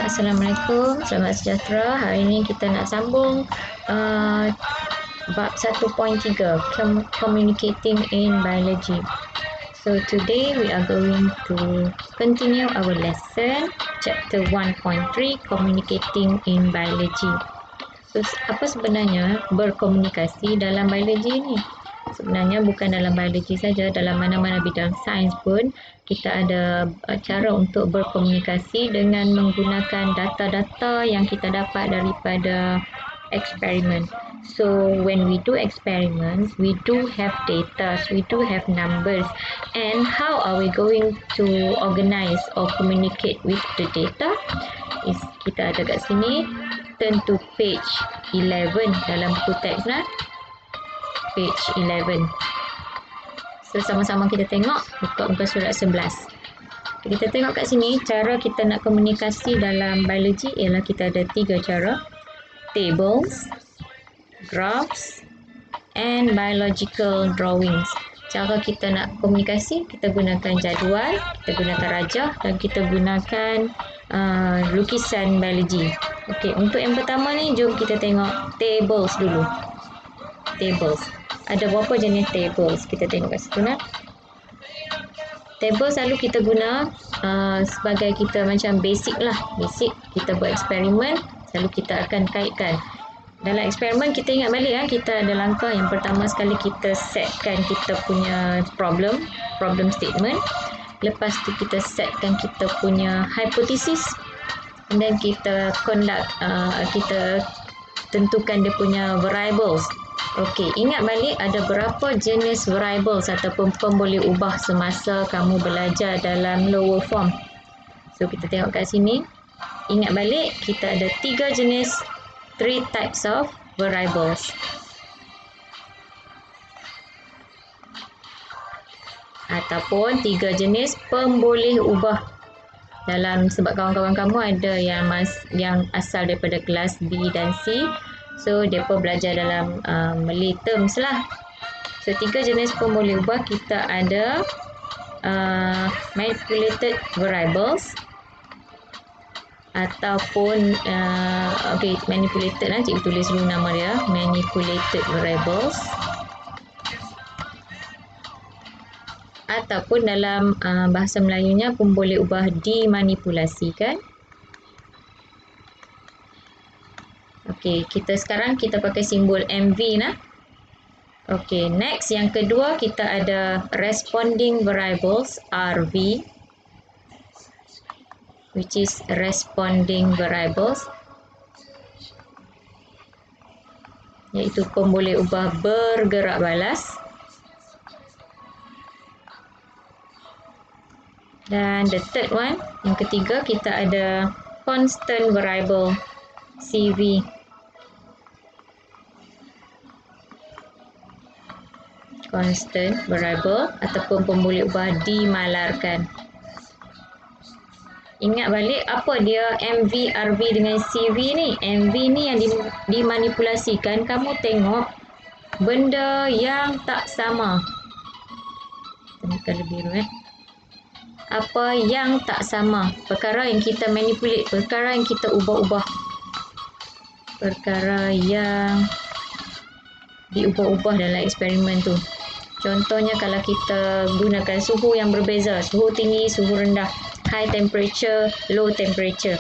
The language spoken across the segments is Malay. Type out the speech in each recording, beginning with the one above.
Assalamualaikum, selamat sejahtera. Hari ini kita nak sambung bab 1.3, Communicating in Biology. So today we are going to continue our lesson, chapter 1.3, Communicating in Biology. So apa sebenarnya berkomunikasi dalam biologi ini? Sebenarnya bukan dalam biologi saja, dalam mana-mana bidang sains pun kita ada cara untuk berkomunikasi dengan menggunakan data-data yang kita dapat daripada eksperimen. So when we do experiments, we do have data, we do have numbers, and how are we going to organize or communicate with the data? Is kita ada kat sini, turn to page 11 dalam buku teks lah. Page 11. So sama-sama kita tengok, buka muka surat 11. Kita tengok kat sini, cara kita nak komunikasi dalam biologi ialah kita ada 3 cara. Tables, graphs, and biological drawings. Cara kita nak komunikasi, kita gunakan jadual, kita gunakan rajah dan kita gunakan lukisan biologi. Okey, untuk yang pertama ni, jom kita tengok tables dulu. Tables. Ada berapa jenis tables? Kita tengok kat situ nak. Table selalu kita guna sebagai kita macam basic lah. Basic, kita buat eksperimen, selalu kita akan kaitkan. Dalam eksperimen kita ingat balik kita ada langkah yang pertama sekali kita setkan kita punya problem statement. Lepas tu kita setkan kita punya hypothesis. And then kita conduct, kita tentukan dia punya variables. Okey, ingat balik ada berapa jenis variables ataupun pemboleh ubah semasa kamu belajar dalam lower form. So kita tengok kat sini. Ingat balik kita ada 3 jenis, 3 types of variables. Ataupun 3 jenis pemboleh ubah. Dalam sebab kawan-kawan kamu ada yang asal daripada kelas B dan C. So, mereka belajar dalam Malay terms lah. So, 3 jenis pemboleh ubah kita ada manipulated variables ataupun manipulated lah, cikgu tulis dulu nama dia, manipulated variables, ataupun dalam bahasa Melayunya pemboleh ubah dimanipulasikan. Okey, sekarang kita pakai simbol MV nah. Okey, next yang kedua kita ada responding variables RV, which is responding variables, iaitu pemboleh ubah bergerak balas. Dan the third one, yang ketiga kita ada constant variable CV. Constant variable ataupun pemboleh ubah dimalarkan. Ingat balik apa dia MV, RV dengan CV ni. MV ni yang dimanipulasikan, kamu tengok benda yang tak sama. Kita lebih biru apa yang tak sama, perkara yang kita manipulate, perkara yang kita ubah-ubah, perkara yang diubah-ubah dalam eksperimen tu. Contohnya kalau kita gunakan suhu yang berbeza, suhu tinggi, suhu rendah, high temperature, low temperature.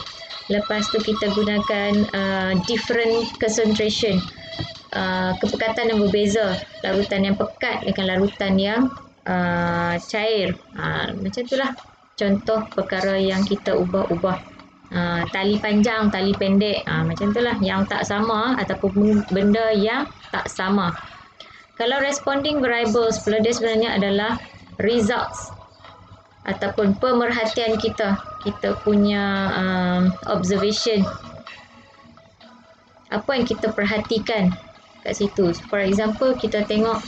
Lepas tu kita gunakan different concentration, kepekatan yang berbeza, larutan yang pekat dengan larutan yang cair. Macam itulah contoh perkara yang kita ubah-ubah. Tali panjang, tali pendek, macam itulah yang tak sama ataupun benda yang tak sama. Kalau responding variables pula dia sebenarnya adalah results ataupun pemerhatian kita punya observation, apa yang kita perhatikan kat situ. For example, kita tengok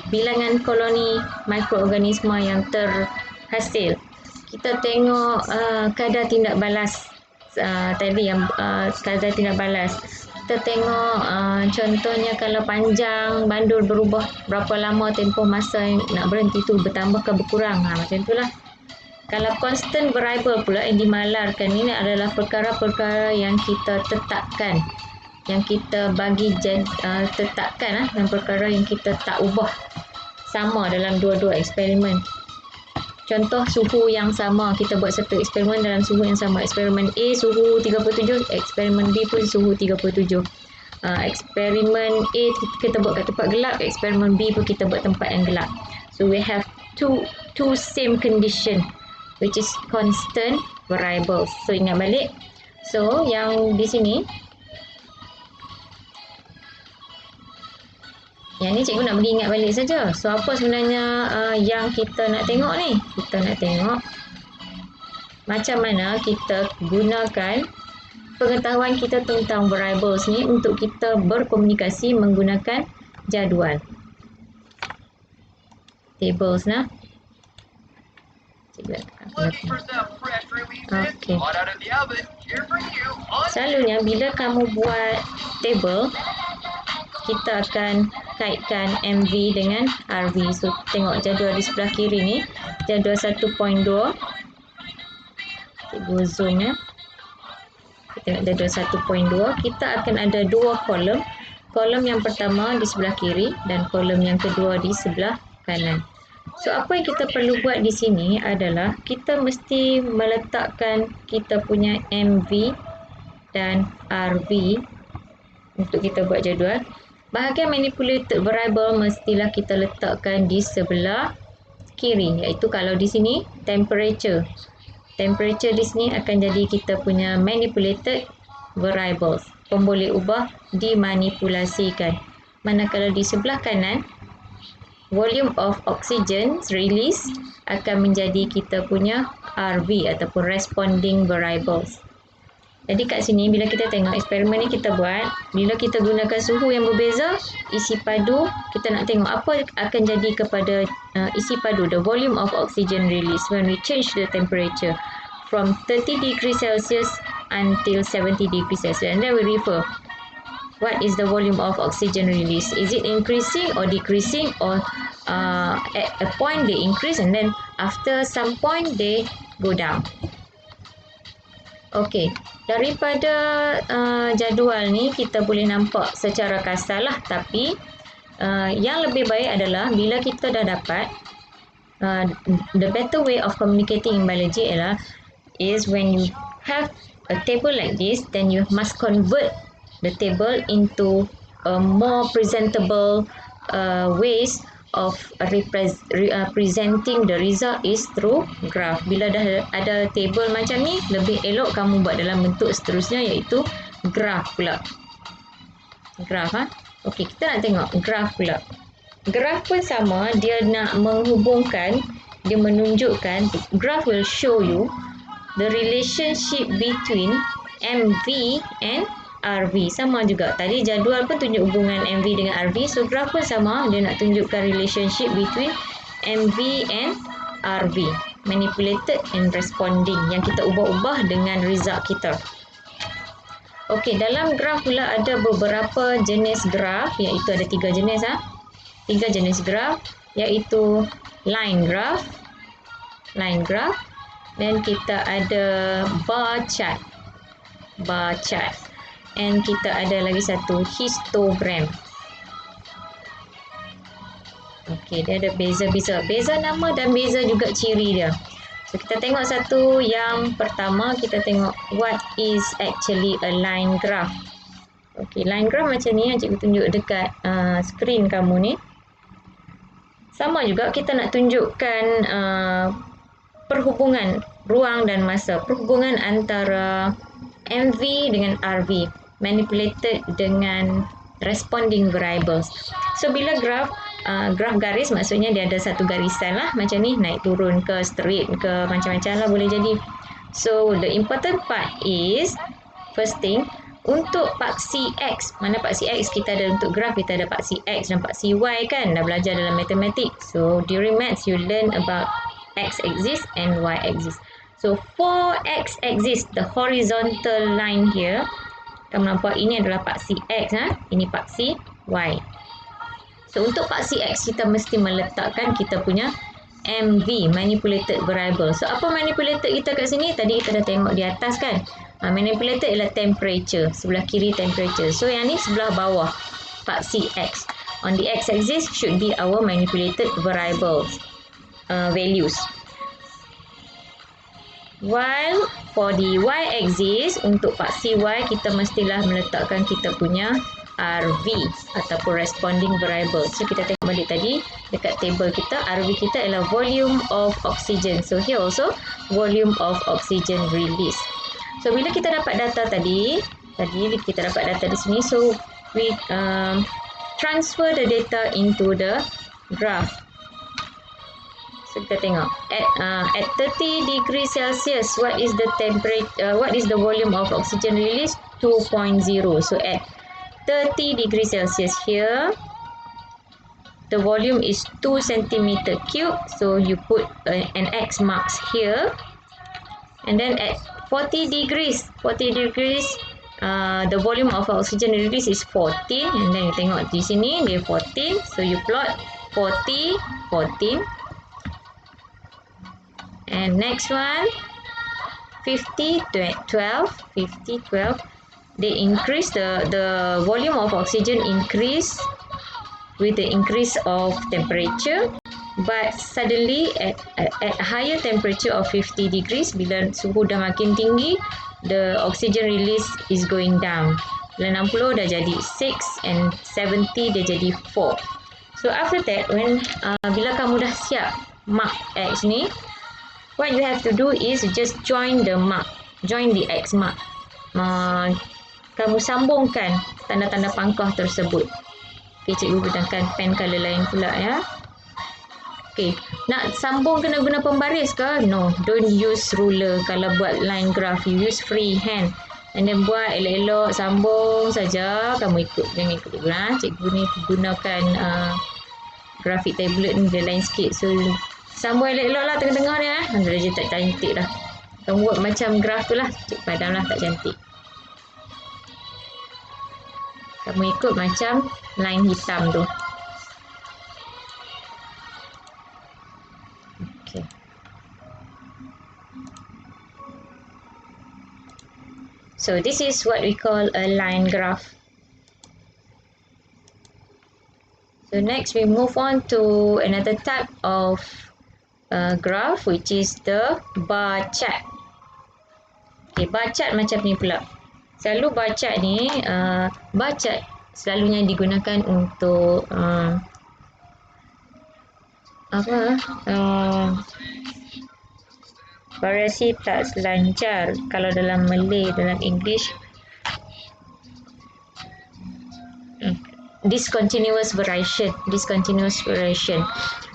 bilangan koloni mikroorganisma yang terhasil. Kita tengok kadar tindak balas tadi yang kadar tindak balas. Kita tengok contohnya kalau panjang bandul berubah, berapa lama tempoh masa yang nak berhenti tu, bertambah ke berkurang. Macam itulah. Kalau constant variable pula yang dimalarkan ini adalah perkara-perkara yang kita tetapkan, yang kita bagi tetapkan dan perkara yang kita tak ubah, sama dalam dua-dua eksperimen. Contoh suhu yang sama, kita buat satu eksperimen dalam suhu yang sama. Eksperimen A suhu 37, eksperimen B pun suhu 37. Eksperimen A kita buat kat tempat gelap, eksperimen B pun kita buat tempat yang gelap. So we have two same condition which is constant variables. So ingat balik. So yang di sini, yang ni cikgu nak bagi ingat balik saja. So apa sebenarnya yang kita nak tengok ni? Kita nak tengok macam mana kita gunakan pengetahuan kita tentang variables ni untuk kita berkomunikasi menggunakan jadual. Tables nah. Okay. Selalunya bila kamu buat table, kita akan kaitkan MV dengan RV. So tengok jadual di sebelah kiri ni, jadual 1.2. Cikgu zoom ya. Kita tengok jadual 1.2, kita akan ada dua kolom. Kolom yang pertama di sebelah kiri dan kolom yang kedua di sebelah kanan. So apa yang kita perlu buat di sini adalah kita mesti meletakkan kita punya MV dan RV untuk kita buat jadual. Bahagian manipulated variable mestilah kita letakkan di sebelah kiri, iaitu kalau di sini temperature. Temperature di sini akan jadi kita punya manipulated variables. Boleh ubah, dimanipulasikan. Manakala di sebelah kanan, volume of oxygen release akan menjadi kita punya RV ataupun responding variables. Jadi kat sini bila kita tengok eksperimen ni kita buat, bila kita gunakan suhu yang berbeza, isi padu, kita nak tengok apa akan jadi kepada isi padu, the volume of oxygen release when we change the temperature from 30 degrees Celsius until 70 degrees Celsius. And then we refer, what is the volume of oxygen release? Is it increasing or decreasing, or at a point they increase and then after some point they go down. Okey, daripada jadual ni kita boleh nampak secara kasar lah, tapi yang lebih baik adalah bila kita dah dapat the better way of communicating in biology is when you have a table like this, then you must convert the table into a more presentable ways of presenting the result is through graph. Bila dah ada table macam ni, lebih elok kamu buat dalam bentuk seterusnya, iaitu graph pula. Graph Okey, kita nak tengok graph pula. Graph pun sama, dia nak menghubungkan, dia menunjukkan, graph will show you the relationship between MV and RV. Sama juga, tadi jadual pun tunjuk hubungan MV dengan RV, so graph pun sama, dia nak tunjukkan relationship between MV and RV, manipulated and responding, yang kita ubah-ubah dengan result kita. Okey, dalam graph pula ada beberapa jenis graph, iaitu ada 3 jenis 3 jenis graph, iaitu line graph, dan kita ada bar chart, and kita ada lagi satu histogram. Okey, dia ada beza nama dan beza juga ciri dia. So kita tengok satu yang pertama, kita tengok what is actually a line graph. Okey, line graph macam ni yang cikgu tunjuk dekat skrin kamu ni. Sama juga, kita nak tunjukkan perhubungan ruang dan masa, perhubungan antara MV dengan RV, manipulated dengan responding variables. So bila graph garis, maksudnya dia ada satu garisan lah, macam ni, naik turun ke, straight ke, macam-macam lah boleh jadi. So the important part is, first thing, untuk paksi X, mana paksi X kita ada untuk graph, kita ada paksi X dan paksi Y kan, dah belajar dalam matematik. So during maths you learn about X axis and Y axis. So for X axis, the horizontal line here, kamu nampak ini adalah paksi X, ini paksi Y. So untuk paksi X, kita mesti meletakkan kita punya MV, manipulated variable. So apa manipulated kita kat sini? Tadi kita dah tengok di atas kan. Manipulated ialah temperature, sebelah kiri temperature. So yang ni sebelah bawah, paksi X. On the X axis should be our manipulated variables values. While for the Y axis, untuk paksi Y kita mestilah meletakkan kita punya RV ataupun responding variable. So kita tengok balik tadi dekat table kita, RV kita ialah volume of oxygen. So here also volume of oxygen release. So bila kita dapat data tadi kita dapat data di sini, so we transfer the data into the graph. So kita tengok at 30 degrees Celsius, what is the temperature? What is the volume of oxygen release? 2.0. So at 30 degrees Celsius here, the volume is 2 centimeter cube. So you put an X marks here, and then at 40 degrees, the volume of oxygen release is 14, and then you tengok di sini dia 14. So you plot 40, 14. And next one, 50, 12, 50, 12. They increase the volume of oxygen increase with the increase of temperature, but suddenly at higher temperature of 50 degrees, bila suhu dah makin tinggi, the oxygen release is going down. Bila 60 dah jadi 6, and 70 dia jadi 4. So after that, when bila kamu dah siap mark X ni, what you have to do is just join the mark, join the X mark. Kamu sambungkan tanda-tanda pangkah tersebut. Okay, cikgu gunakan pen color lain pula ya. Okay, nak sambung kena guna pembaris ke? No, don't use ruler. Kalau buat line graph, you use free hand. And then buat elok-elok, sambung saja. Kamu ikut, jangan ikut cikgu ni gunakan graphic tablet ni, dia lain sikit. So sambung elok-elok lah tengah-tengah ni Dia je tak cantik lah. Kamu buat macam graf tu lah, cikgu padam lah, tak cantik. Kamu ikut macam line hitam tu. Okay. So this is what we call a line graph. So next we move on to another type of graph, which is the bar chart. Okay, bar chart macam ni pula. Selalu bar chart ni, bar chart selalunya digunakan untuk variasi tak selancar. Kalau dalam Malay, dalam English, discontinuous variation.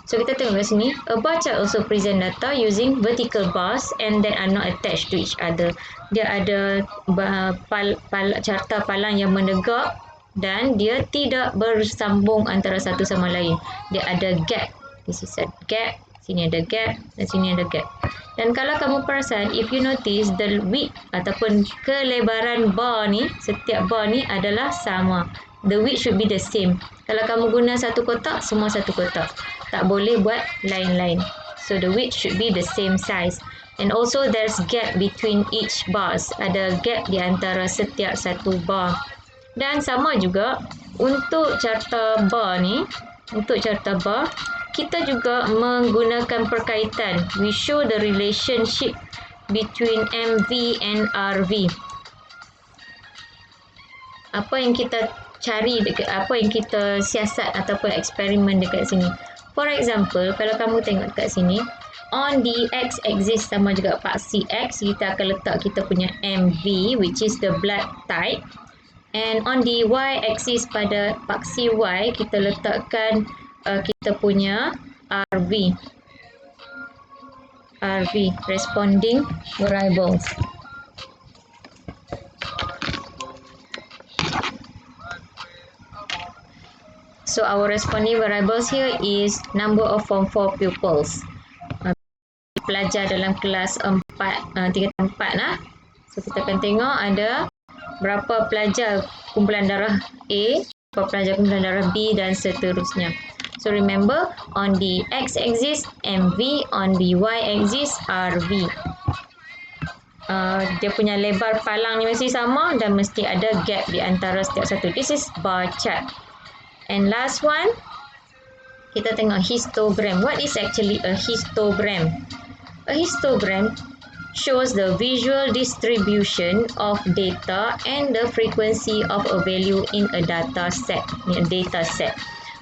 So kita tengok kat sini, a bar chart also present data using vertical bars and that are not attached to each other. Dia ada carta palang yang menegak dan dia tidak bersambung antara satu sama lain. Dia ada gap. This is a gap. Sini ada gap dan sini ada gap. Dan kalau kamu perasan, if you notice, the width ataupun kelebaran bar ni, setiap bar ni adalah sama. The width should be the same. Kalau kamu guna satu kotak, semua satu kotak. Tak boleh buat lain-lain. So the width should be the same size. And also there's gap between each bars. Ada gap di antara setiap satu bar. Dan sama juga untuk carta bar ni, kita juga menggunakan perkaitan. We show the relationship between MV and RV. Apa yang kita cari dekat, apa yang kita siasat ataupun eksperimen dekat sini. For example, kalau kamu tengok kat sini, on the X axis sama juga paksi X, kita akan letak kita punya MV, which is the blood type. And on the Y axis pada paksi Y, kita letakkan kita punya RV, responding variables. So our responding variables here is number of form 4 pupils. Pelajar dalam kelas 3 dan 4 lah. So kita akan tengok ada berapa pelajar kumpulan darah A, berapa pelajar kumpulan darah B dan seterusnya. So remember, on the x-axis MV, on the y-axis RV. Dia punya lebar palang ni mesti sama dan mesti ada gap di antara setiap satu. This is bar chart. And last one, kita tengok histogram. What is actually a histogram? A histogram shows the visual distribution of data and the frequency of a value in a data set.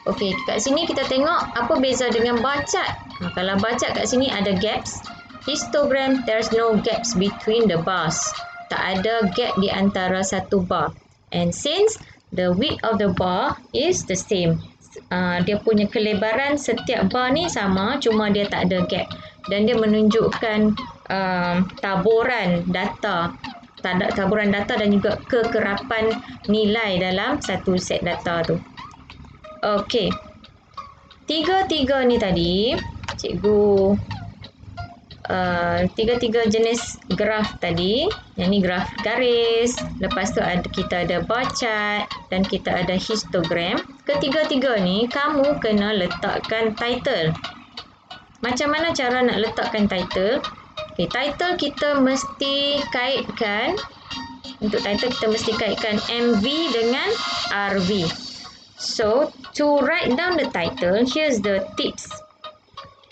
Okey, kat sini kita tengok apa beza dengan bar chart. Kalau bar chart kat sini ada gaps. Histogram, there's no gaps between the bars. Tak ada gap di antara satu bar. And since the width of the bar is the same, dia punya kelebaran setiap bar ni sama, cuma dia tak ada gap. Dan dia menunjukkan taburan data dan juga kekerapan nilai dalam satu set data tu. Okey. Tiga-tiga ni tadi, cikgu tiga-tiga jenis graf tadi. Yang ni graf garis, lepas tu kita ada bar chart dan kita ada histogram. Ketiga-tiga ni kamu kena letakkan title. Macam mana cara nak letakkan title? Okay, title kita mesti kaitkan. Untuk title kita mesti kaitkan MV dengan RV. So, to write down the title, here's the tips.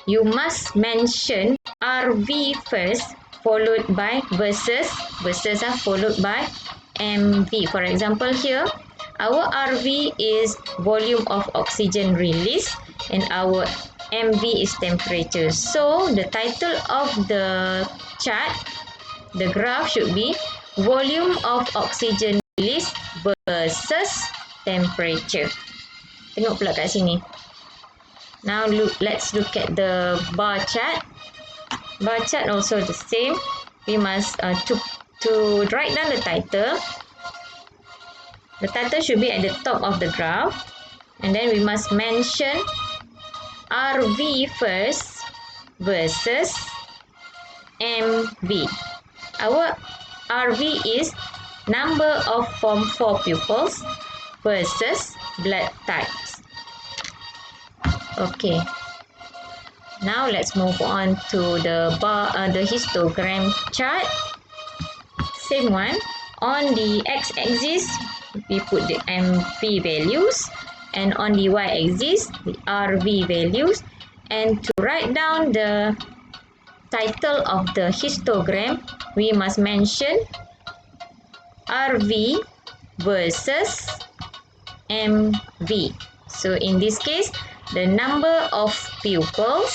You must mention RV first, followed by versus followed by MV. For example, here, our RV is volume of oxygen release and our MV is temperature. So, the title of the chart, the graph should be volume of oxygen release versus temperature. Tengok pula kat sini. Now let's look at the bar chart. Bar chart also the same. We must to write down the title. The title should be at the top of the graph, and then we must mention RV first versus MV. Our RV is number of Form 4 pupils versus blood types. Okay. Now let's move on to the histogram chart. Same one. On the x-axis, we put the MV values, and on the y-axis, the RV values. And to write down the title of the histogram, we must mention RV versus MV. So in this case, the number of pupils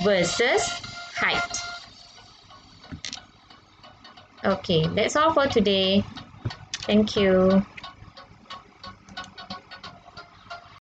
versus height. Okay, that's all for today. Thank you.